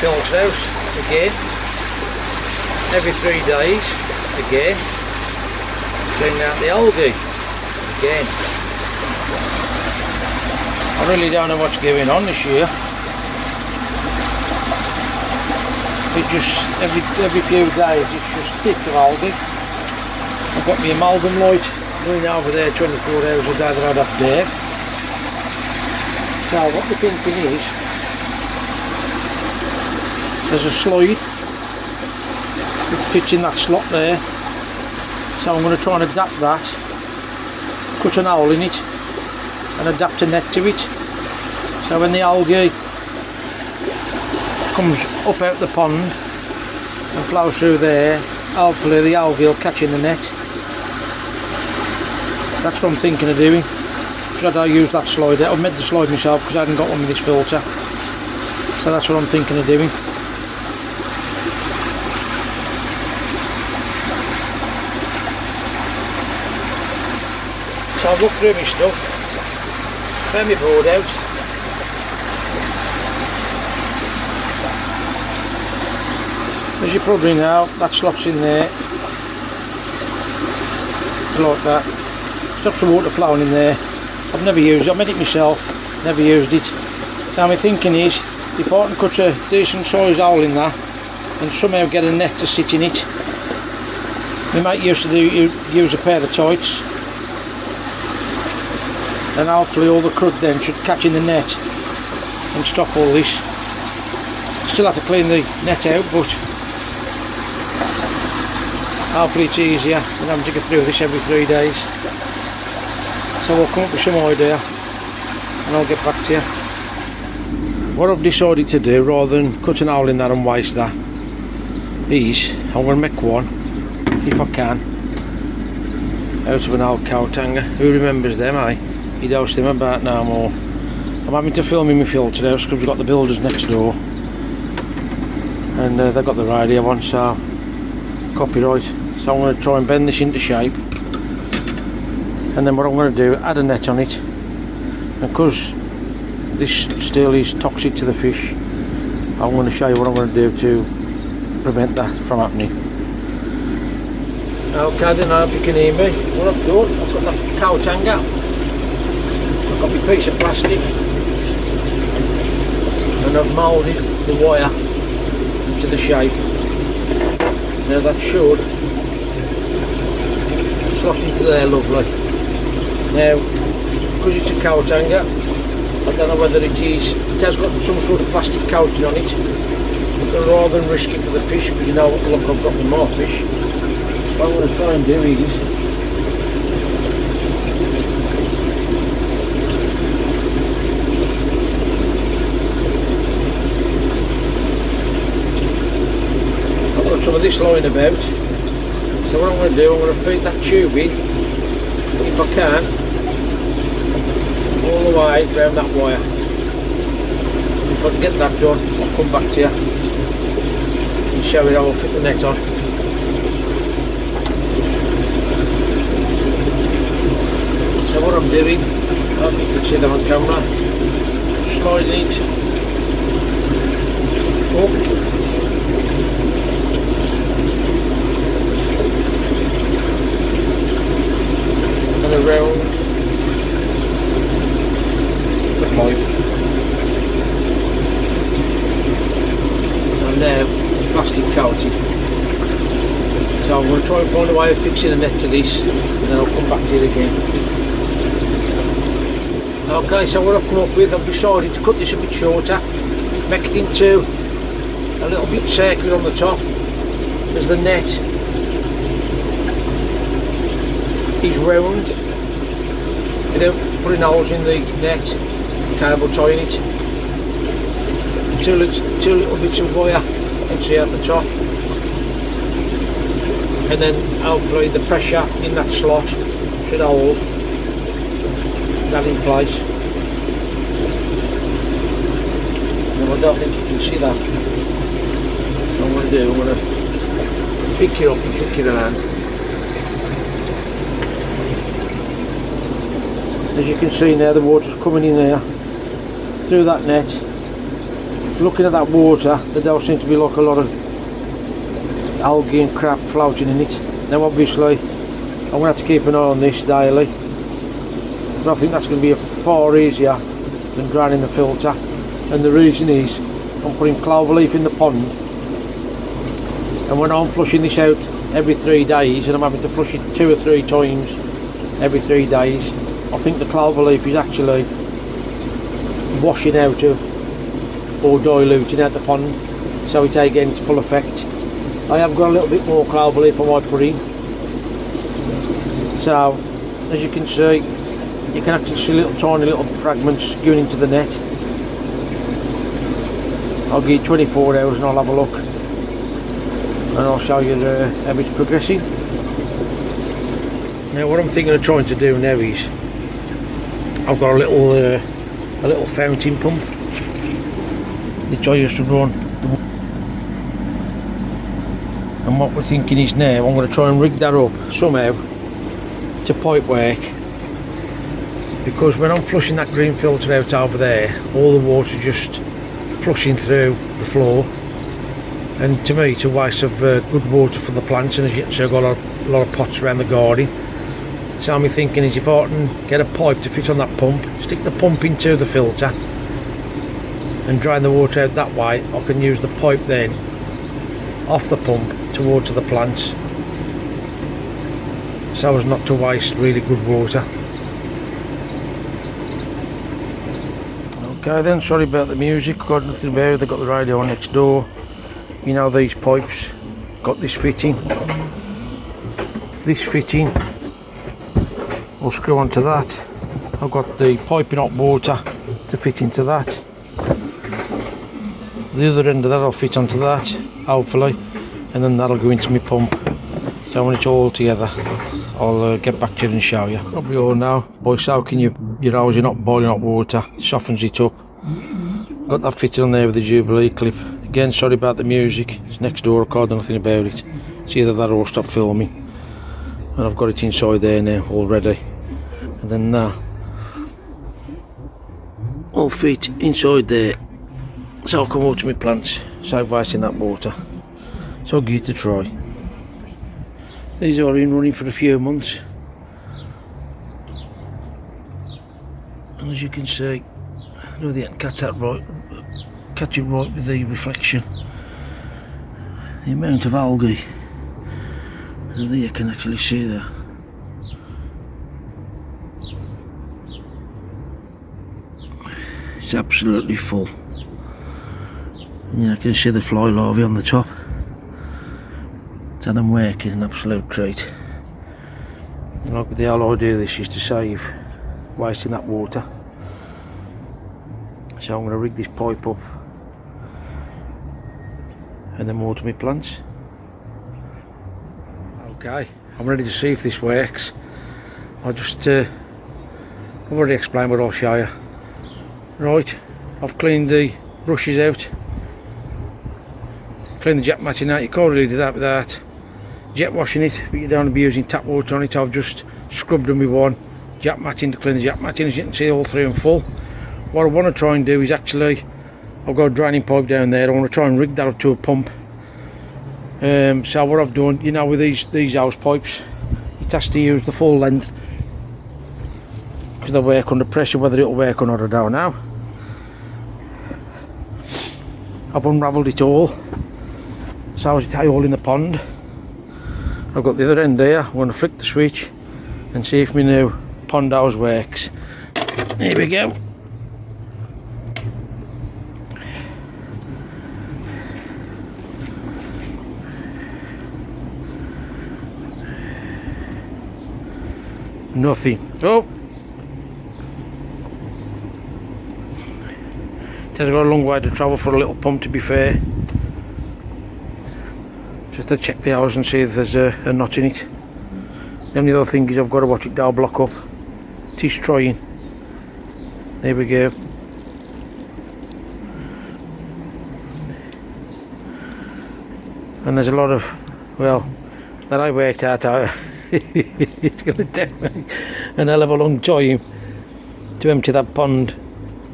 filter out again every 3 days again, cleaning out the algae again. I really don't know what's going on this year. It just every few days it's just thick of algae. I've got my amalgam light running over there 24 hours a day that I'd have Dave. So what the thinking is, there's a slide that fits in that slot there, so I'm going to try and adapt that, cut an hole in it and adapt a net to it, so when the algae comes up out the pond and flows through there, hopefully the algae will catch in the net. That's what I'm thinking of doing. So I use that slide there. I've made the slide myself because I hadn't got one with this filter, so that's what I'm thinking of doing. So I've looked through my stuff, found my board out. As you probably know, that slot's in there, like that. Stops the water flowing in there. I've never used it, I've made it myself, never used it. So my thinking is, if I can cut a decent sized hole in that and somehow get a net to sit in it. My mate used to use a pair of tights, and hopefully all the crud then should catch in the net and stop all this. Still have to clean the net out, but hopefully it's easier than having to get through this every 3 days. So I'll come up with some idea and I'll get back to you. What I've decided to do, rather than cut an hole in that and waste that, is I'm going to make one, if I can, out of an old cow tanger. Who remembers them, eh? You don't see them about no more. I'm having to film in my filter house because we've got the builders next door, and they've got the radio on, so copyright. So I'm going to try and bend this into shape, and then what I'm going to do, add a net on it, and because this steel is toxic to the fish, I'm going to show you what I'm going to do to prevent that from happening. Okay, I don't know if you can hear me. What I've done, I've got that cow tanger, I've got my piece of plastic, and I've moulded the wire into the shape. Now that should slot into there lovely. Now, because it's a cow tanger, I don't know whether it has got some sort of plastic coating on it, but rather than risk it for the fish, because you know what luck I've got with more fish, what I'm going to try and do is I've got some of this lying about, so what I'm going to do, I'm going to feed that tube in, if I can, all the way around that wire. If I can get that done, I'll come back to you and show you how I'll fit the net on. So what I'm doing, I hope you can see that on camera, sliding it up and around the pipe, and now plastic coating. So I'm going to try and find a way of fixing a net to this, and then I'll come back to it again. Okay, so what I've come up with, I've decided to cut this a bit shorter, make it into a little bit circular on the top, as the net is round, without putting holes in the net, cable tying it. Two little bits of wire you can see at the top, and then hopefully the pressure in that slot should hold that in place. Now I don't think you can see that. What I'm going to do, I'm going to pick it up and kick it around. As you can see now, the water's coming in there through that net, looking at that water, there does seem to be like a lot of algae and crap floating in it. Now obviously I'm going to have to keep an eye on this daily, but I think that's going to be far easier than draining the filter, and the reason is I'm putting cloverleaf in the pond, and when I'm flushing this out every 3 days and I'm having to flush it 2 or 3 times every 3 days, I think the cloverleaf is actually washing out of or diluting out the pond, so it ain't getting its full effect. I have got a little bit more cloverleaf I might put in. So as you can see, you can actually see little tiny little fragments going into the net. I'll give you 24 hours and I'll have a look, and I'll show you how it's progressing. Now what I'm thinking of trying to do now is, I've got a little fountain pump which I used to run, and what we're thinking is now I'm going to try and rig that up somehow to pipe work, because when I'm flushing that green filter out over there, all the water just flushing through the floor, and to me it's a waste of good water for the plants. And as you can see, I've got a lot of pots around the garden, so I'm thinking is if I can get a pipe to fit on that pump, stick the pump into the filter and drain the water out that way, I can use the pipe then off the pump towards the plants, so as not to waste really good water. Okay then, sorry about the music, got nothing about it. They've got the radio on next door. You know, these pipes got this fitting will screw onto that. I've got the piping hot water to fit into that. The other end of that will fit onto that, hopefully, and then that'll go into my pump. So when it's all together, I'll get back to you and show you. Probably all know, by soaking your hose in hot boiling hot water, softens it up. Got that fitted on there with the Jubilee clip. Again, sorry about the music, it's next door, I can't do nothing about it. It's either that or stop filming. And I've got it inside there now already. And then that will fit inside there, so I'll come over to my plants, save wasting that water. So I'll give it a try. These are in running for a few months, and as you can see, I know they didn't catch it right with the reflection. The amount of algae, and there you can actually see there. It's absolutely full. And you can see the fly larvae on the top. So them working an absolute treat. And like the whole idea of this is to save wasting that water. So I'm going to rig this pipe up and then water my plants. Okay, I'm ready to see if this works. I've already explained what I'll show you. Right, I've cleaned the brushes out, cleaned the jet matting out. You can't really do that without jet washing it, but you don't want to be using tap water on it. I've just scrubbed them with one jet matting to clean the jet matting. As you can see, all three are full. What I want to try and do is actually, I've got a draining pipe down there, I want to try and rig that up to a pump. So what I've done, you know, with these hose pipes, it has to use the full length because they work under pressure. Whether it'll work or not, I don't know. I've unravelled it all, so as it's all in the pond. I've got the other end here. I'm going to flick the switch and see if my new pond hose works. Here we go. Nothing. Oh! It has got a long way to travel for a little pump, to be fair. Just to check the hose and see if there's a knot in it. The only other thing is I've got to watch it down block up. It is trying. There we go. And there's a lot of, well, that I worked out, it's going to take me an hell of a long time to empty that pond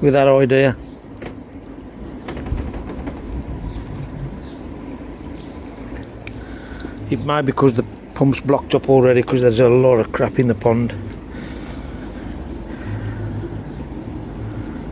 with that idea. It might be because the pump's blocked up already because there's a lot of crap in the pond.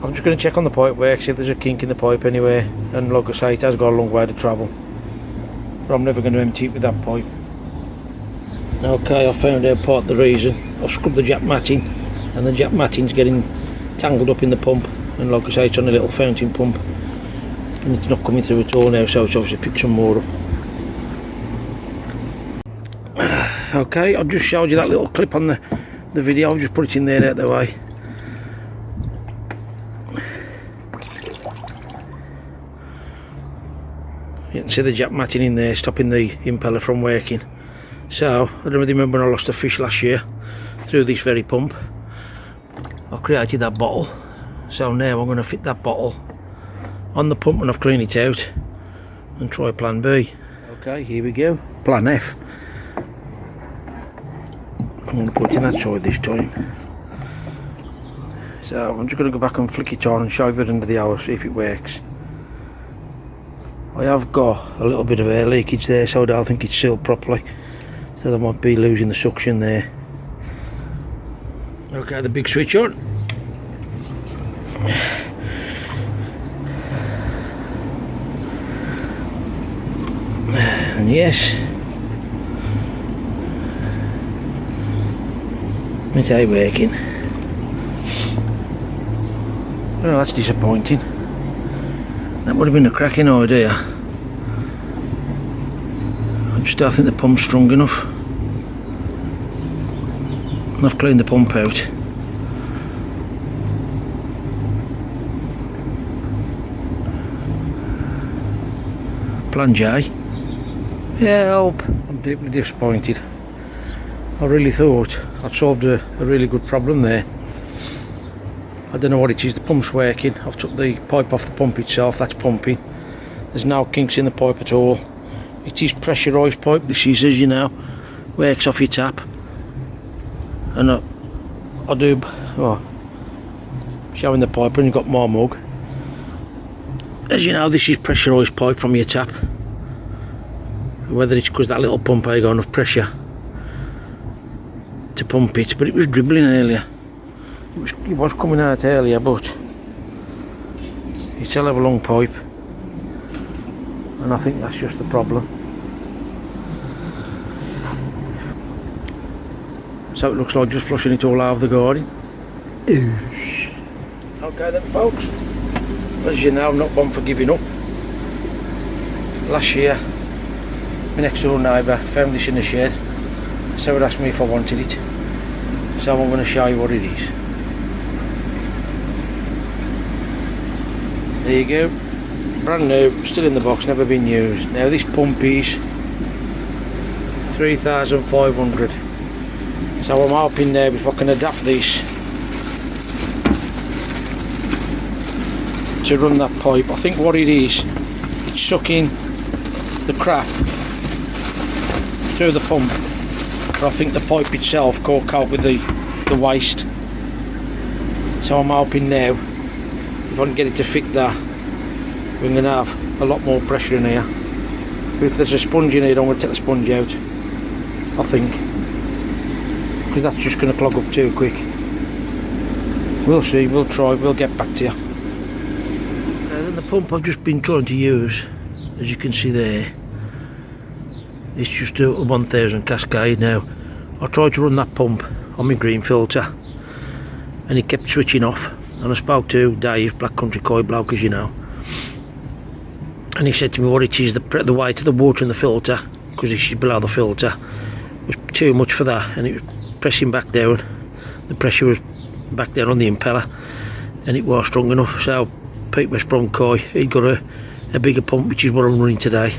I'm just going to check on the pipe work, see if there's a kink in the pipe anyway, and like I say, it has got a long way to travel, but I'm never going to empty it with that pipe. Okay, I found out part of the reason. I've scrubbed the jack matting, and the jack matting's getting tangled up in the pump, and like I say, it's on a little fountain pump and it's not coming through at all now, so it's obviously picked some more up. Okay, I've just showed you that little clip on the video. I've just put it in there out of the way. You can see the jack matting in there stopping the impeller from working. So I don't really remember when I lost a fish last year through this very pump. I created that bottle, so now I'm going to fit that bottle on the pump when I've cleaned it out and try plan B. Okay, here we go, plan F. I'm going to put it in that side this time. So I'm just going to go back and flick it on and shove it under the hour, see if it works. I have got a little bit of air leakage there, so I don't think it's sealed properly, so I might be losing the suction there. Okay, the big switch on. And yes, it's working. Well, that's disappointing. That would have been a cracking idea. I just don't think the pump's strong enough. I've cleaned the pump out. Plan J. Help! I'm deeply disappointed. I really thought I'd solved a really good problem there. I don't know what it is, the pump's working. I've took the pipe off the pump itself, that's pumping. There's no kinks in the pipe at all. It is pressurised pipe, this is, as you know, works off your tap. And I do, well, showing the pipe when you've got my mug. As you know, this is pressurised pipe from your tap. Whether it's because that little pump ain't got enough pressure to pump it, but it was dribbling earlier. It was coming out earlier, but it's a level long pipe, and I think that's just the problem. So it looks like just flushing it all out of the garden. Okay then folks, as you know, I'm not one for giving up. Last year my next door neighbour found this in the shed, so he asked me if I wanted it, so I'm going to show you what it is. There you go, brand new, still in the box, never been used. Now this pump is 3,500, so I'm hoping now if I can adapt this to run that pipe. I think what it is, it's sucking the crap through the pump, but I think the pipe itself can't cope with the waste. So I'm hoping now, if I can get it to fit that, we're going to have a lot more pressure in here. But if there's a sponge in here, I'm going to take the sponge out, I think, because that's just going to clog up too quick. We'll see, we'll try, we'll get back to you. Then the pump I've just been trying to use, as you can see there, it's just a 1000 Cascade. Now I tried to run that pump on my green filter and it kept switching off, and I spoke to Dave, Black Country Koi bloke, as you know, and he said to me what it is, the weight of the water in the filter, because this is below the filter, was too much for that, and it was pressing back down. The pressure was back down on the impeller and it was strong enough. So Pete West Brom Koi, he got a bigger pump, which is what I'm running today,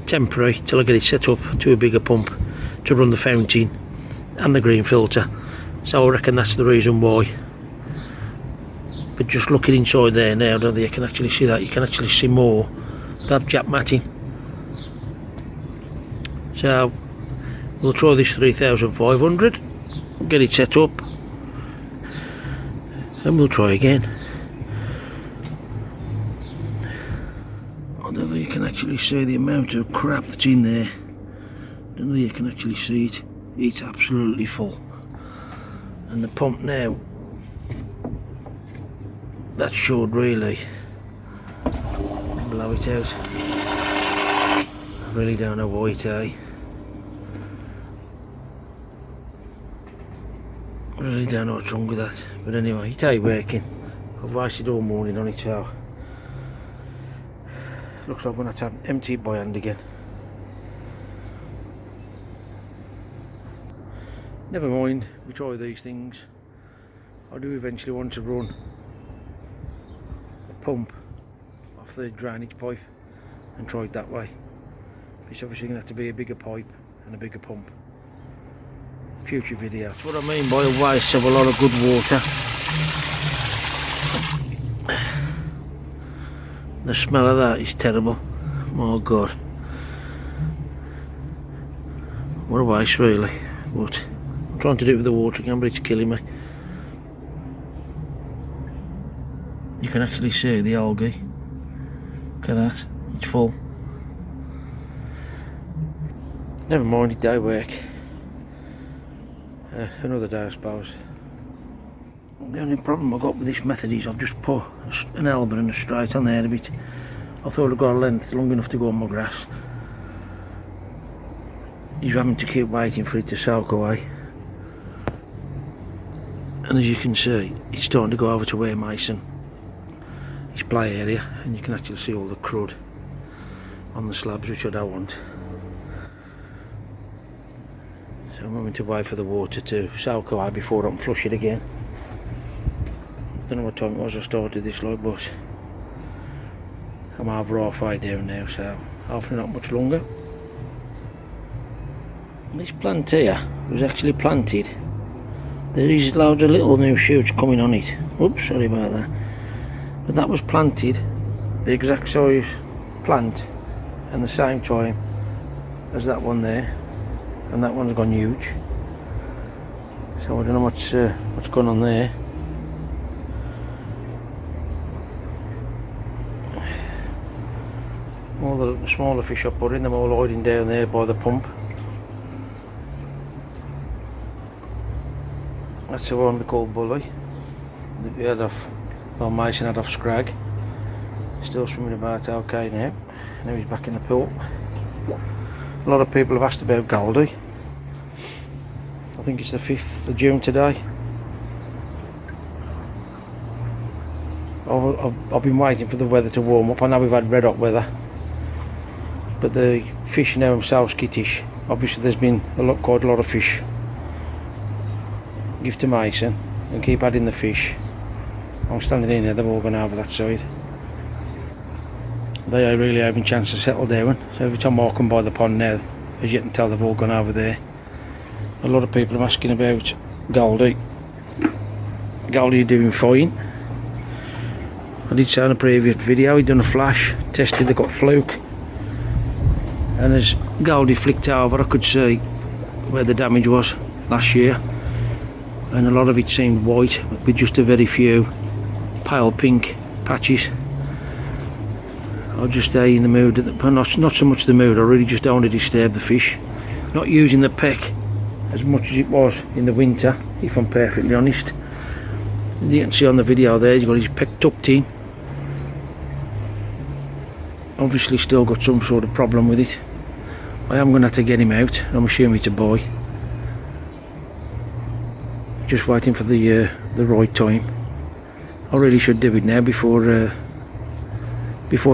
temporary till I get it set up to a bigger pump to run the fountain and the green filter. So I reckon that's the reason why. But just looking inside there now, I don't think you can actually see that. You can actually see more that jack matting. So we'll try this 3,500, get it set up, and we'll try again. I don't think you can actually see the amount of crap that's in there. And there you can actually see it. It's absolutely full. And the pump now, that should really blow it out. I really don't know why, I really don't know what's wrong with that. But anyway, it ain't working. I've wasted all morning on it, so looks like I'm going to have to empty it by hand again. Never mind, we try these things. I do eventually want to run a pump off the drainage pipe and try it that way. It's obviously going to have to be a bigger pipe and a bigger pump. Future video. That's what I mean by a waste of a lot of good water. The smell of that is terrible. My God. What a waste, really. But I'm trying to do it with the water again, but it's killing me. You can actually see the algae. Look at that. It's full. Never mind, it day work. Another day, I suppose. The only problem I've got with this method is I've just put an elbow and a straight on there a bit. I thought I'd got a length long enough to go on my grass. You're having to keep waiting for it to soak away. And as you can see, it's starting to go over to where Mason, his play area, and you can actually see all the crud on the slabs, which I don't want. So I'm having to wait for the water to soak away before I can flush it again. Don't know what time it was I started this like, but I'm over halfway down now, so hopefully not much longer. This plant here was actually planted. There is loads of little new shoots coming on it. Oops, sorry about that. But that was planted the exact size plant and the same time as that one there, and that one's gone huge. So I don't know what's going on there. All the smaller fish I put in, them all hiding down there by the pump. That's the one we call Bully. That we had off, well, Mason had off Scrag. Still swimming about okay now. Now he's back in the pool. A lot of people have asked about Goldie. I think it's the 5th of June today. I've been waiting for the weather to warm up. I know we've had red hot weather, but the fish now themselves skittish. Obviously there's been quite a lot of fish. Give to Mason and keep adding the fish. I'm standing in here, they're all going over that side. They are really having a chance to settle down. So every time I walk by the pond now, as you can tell, they've all gone over there. A lot of people are asking about Goldie. Goldie's doing fine. I did say in a previous video, he'd done a flash, tested, they got fluke. And as Goldie flicked over, I could see where the damage was last year. And a lot of it seemed white, with just a very few pale pink patches. I was just in the mood, not so much the mood, I really just don't want to disturb the fish. Not using the peck as much as it was in the winter, if I'm perfectly honest. As you can see on the video there, he's got his peck tucked in. Obviously still got some sort of problem with it. I am going to have to get him out, I'm assuming it's a boy. Just waiting for the right time. I really should do it now before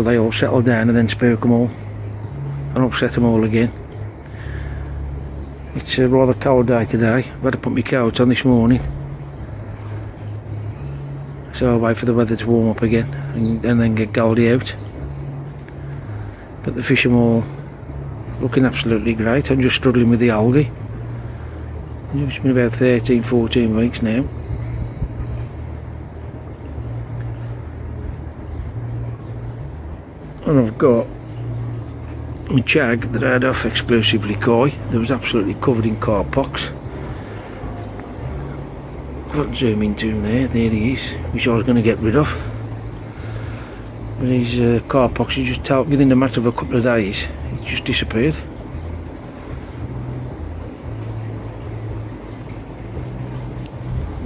they all settle down and then spook them all and upset them all again. It's a rather cold day today. I've had to put my coat on this morning, so I'll wait for the weather to warm up again and then get Goldie out. But the fish are all looking absolutely great. I'm just struggling with the algae. It's been about 13-14 weeks now. And I've got my chag that I had off exclusively koi. That was absolutely covered in carp pox. If I can zoom into him there he is, which I was going to get rid of. But his carp pox, he just within a matter of a couple of days, it just disappeared.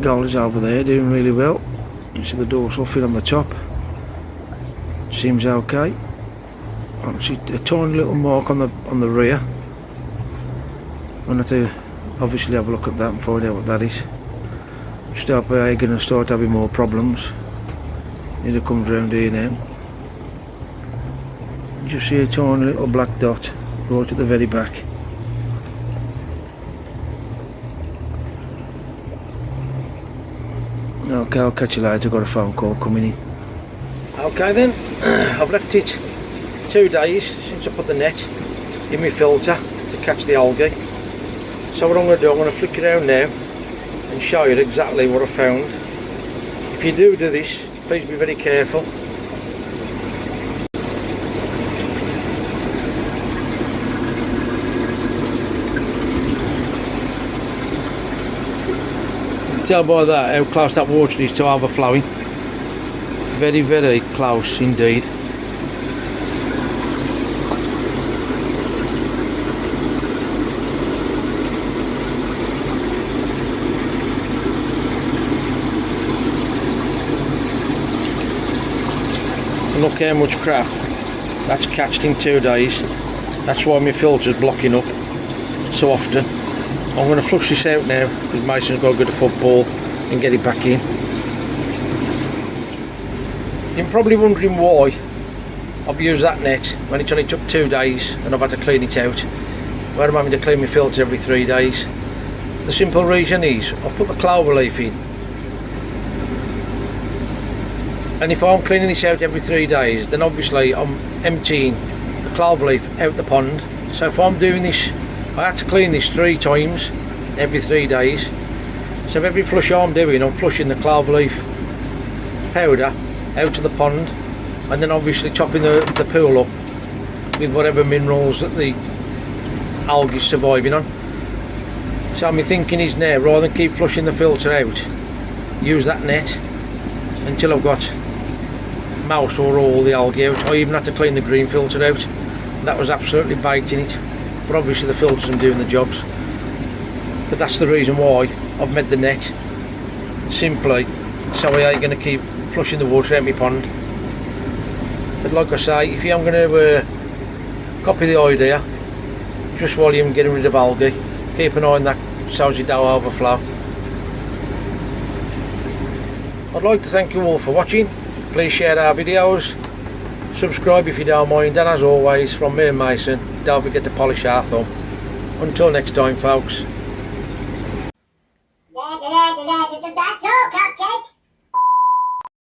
Goalie's over there doing really well. You see the dorsal fin on the top. Seems okay. Actually, a tiny little mark on the rear. I'm going to obviously have a look at that and find out what that is. Start by going to start having more problems. It comes round here now. Just see a tiny little black dot right at the very back. Okay, I'll catch you later. I've got a phone call coming in. Okay then, I've left it 2 days since I put the net in my filter to catch the algae. So what I'm going to do, I'm going to flick it around now and show you exactly what I found. If you do this, please be very careful. You can tell by that how close that water is to overflowing. Very, very close indeed. Look how much crap that's catched in 2 days. That's why my filter's blocking up so often. I'm going to flush this out now because Mason's got to go to football and get it back in. You're probably wondering why I've used that net when it only took 2 days and I've had to clean it out. Where I'm having to clean my filter every 3 days. The simple reason is I've put the clover leaf in. And if I'm cleaning this out every 3 days, then obviously I'm emptying the clover leaf out the pond. So if I'm doing this, I have to clean this 3 times every 3 days. So every flush I'm doing, I'm flushing the clover leaf powder out of the pond, and then obviously topping the pool up with whatever minerals that the algae is surviving on. So my thinking is now, rather than keep flushing the filter out, use that net until I've got mouse or all the algae out. I even had to clean the green filter out. That was absolutely biting it, but obviously the filters are doing the jobs. But that's the reason why I've made the net, simply so I ain't going to keep flushing the water out my pond. But like I say, if you am going to copy the idea, just while you're getting rid of algae, keep an eye on that so you don't overflow. I'd like to thank you all for watching. Please share our videos, subscribe if you don't mind, and as always, from me and Mason, don't forget to polish our thumb. Until next time, folks. That's all, cupcakes.